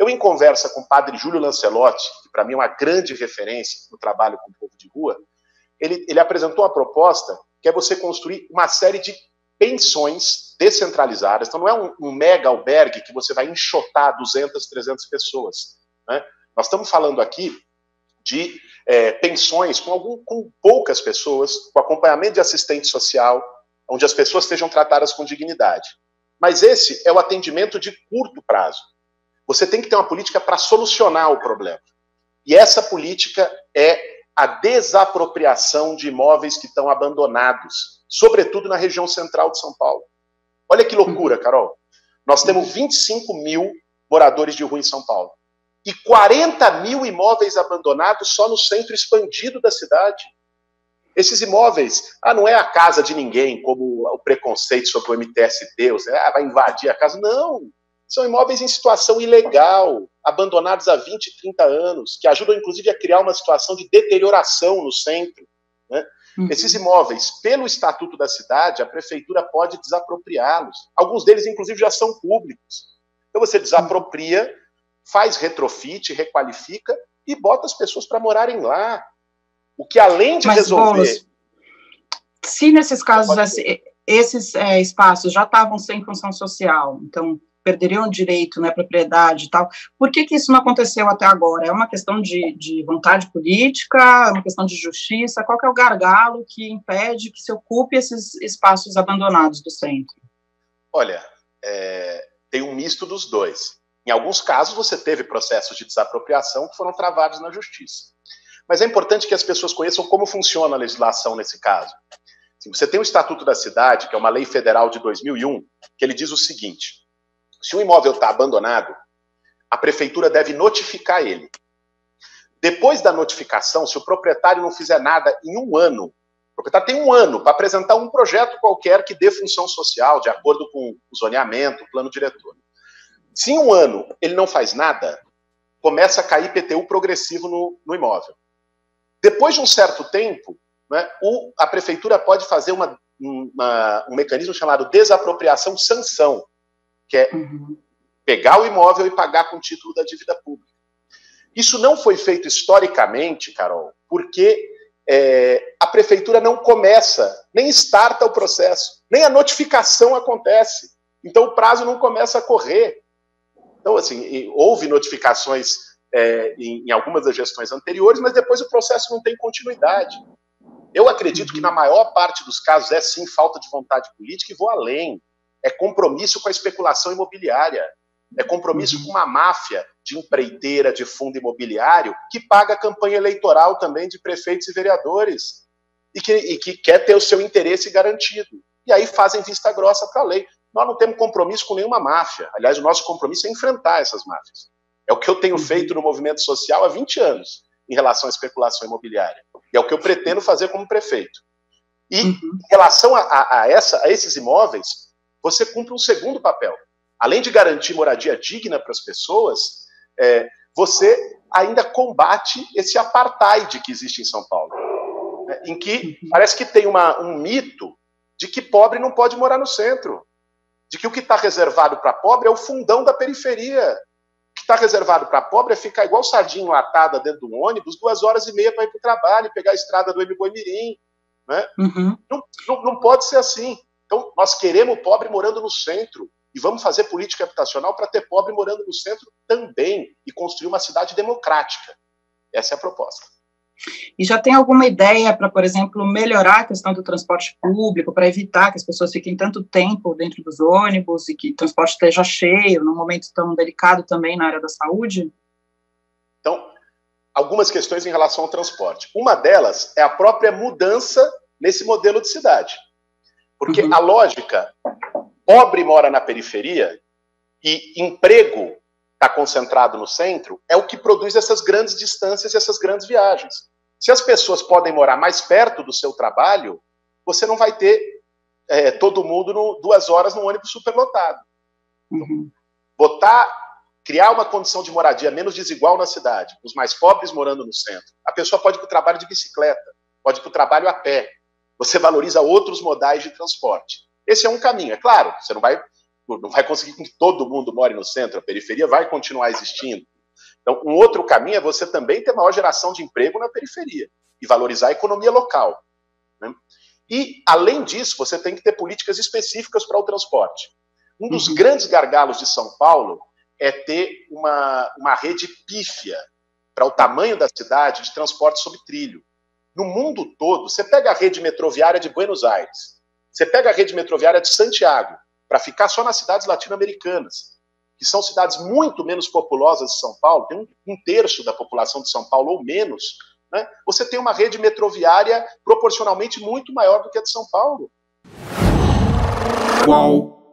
Eu, em conversa com o padre Júlio Lancelotti, que para mim é uma grande referência no trabalho com o povo de rua, ele apresentou uma proposta que é você construir uma série de pensões descentralizadas. Então não é um mega albergue que você vai enxotar 200, 300 pessoas, né? Nós estamos falando aqui de pensões com poucas pessoas, com acompanhamento de assistente social, onde as pessoas estejam tratadas com dignidade. Mas esse é o atendimento de curto prazo. Você tem que ter uma política para solucionar o problema. E essa política é a desapropriação de imóveis que estão abandonados, sobretudo na região central de São Paulo. Olha que loucura, Carol. Nós temos 25 mil moradores de rua em São Paulo. E 40 mil imóveis abandonados só no centro expandido da cidade. Esses imóveis, não é a casa de ninguém, como o preconceito sobre o MTST, vai invadir a casa. Não, são imóveis em situação ilegal, abandonados há 20, 30 anos, que ajudam, inclusive, a criar uma situação de deterioração no centro, né? Esses imóveis, pelo Estatuto da Cidade, a prefeitura pode desapropriá-los. Alguns deles, inclusive, já são públicos. Então você desapropria, faz retrofit, requalifica e bota as pessoas para morarem lá. O que, além de resolver... Boulos, se nesses casos esses espaços já estavam sem função social, então perderiam o direito, né, propriedade e tal, por que isso não aconteceu até agora? É uma questão de vontade política, é uma questão de justiça? Qual que é o gargalo que impede que se ocupe esses espaços abandonados do centro? Olha, tem um misto dos dois. Em alguns casos, você teve processos de desapropriação que foram travados na justiça. Mas é importante que as pessoas conheçam como funciona a legislação nesse caso. Você tem o Estatuto da Cidade, que é uma lei federal de 2001, que ele diz o seguinte: se um imóvel está abandonado, a prefeitura deve notificar ele. Depois da notificação, se o proprietário não fizer nada em um ano, o proprietário tem um ano para apresentar um projeto qualquer que dê função social, de acordo com o zoneamento, o plano diretor. Se em um ano ele não faz nada, começa a cair IPTU progressivo no imóvel. Depois de um certo tempo, né, a prefeitura pode fazer um mecanismo chamado desapropriação-sanção, que é pegar o imóvel e pagar com o título da dívida pública. Isso não foi feito historicamente, Carol, porque a prefeitura não começa, nem starta o processo, nem a notificação acontece. Então o prazo não começa a correr. Então, assim, houve notificações em algumas das gestões anteriores, mas depois o processo não tem continuidade. Eu acredito que na maior parte dos casos é sim falta de vontade política e vou além. É compromisso com a especulação imobiliária, é compromisso com uma máfia de empreiteira, de fundo imobiliário, que paga a campanha eleitoral também de prefeitos e vereadores, e que quer ter o seu interesse garantido. E aí fazem vista grossa para a lei. Nós não temos compromisso com nenhuma máfia. Aliás, o nosso compromisso é enfrentar essas máfias. É o que eu tenho feito no movimento social há 20 anos, em relação à especulação imobiliária. E é o que eu pretendo fazer como prefeito. E, em relação a esses imóveis, você cumpre um segundo papel. Além de garantir moradia digna para as pessoas, você ainda combate esse apartheid que existe em São Paulo, né, em que parece que tem um mito de que pobre não pode morar no centro, de que o que está reservado para pobre é o fundão da periferia. O que está reservado para pobre é ficar igual sardinha enlatada dentro de um ônibus 2h30 para ir para o trabalho, pegar a estrada do Mboi-Mirim, né? Não pode ser assim. Então, nós queremos pobre morando no centro e vamos fazer política habitacional para ter pobre morando no centro também e construir uma cidade democrática. Essa é a proposta. E já tem alguma ideia para, por exemplo, melhorar a questão do transporte público, para evitar que as pessoas fiquem tanto tempo dentro dos ônibus e que o transporte esteja cheio, num momento tão delicado também na área da saúde? Então, algumas questões em relação ao transporte. Uma delas é a própria mudança nesse modelo de cidade. Porque a lógica, pobre mora na periferia e emprego está concentrado no centro, é o que produz essas grandes distâncias e essas grandes viagens. Se as pessoas podem morar mais perto do seu trabalho, você não vai ter todo mundo 2 horas num ônibus superlotado. Criar uma condição de moradia menos desigual na cidade, os mais pobres morando no centro. A pessoa pode ir para o trabalho de bicicleta, pode ir para o trabalho a pé. Você valoriza outros modais de transporte. Esse é um caminho. É claro, você não vai não vai conseguir que todo mundo more no centro, a periferia vai continuar existindo. Então, um outro caminho é você também ter maior geração de emprego na periferia e valorizar a economia local, né? E, além disso, você tem que ter políticas específicas para o transporte. Um dos grandes gargalos de São Paulo é ter uma rede pífia para o tamanho da cidade de transporte sob trilho. No mundo todo, você pega a rede metroviária de Buenos Aires, você pega a rede metroviária de Santiago, para ficar só nas cidades latino-americanas, que são cidades muito menos populosas de São Paulo, tem um terço da população de São Paulo ou menos, né? Você tem uma rede metroviária proporcionalmente muito maior do que a de São Paulo. Uau!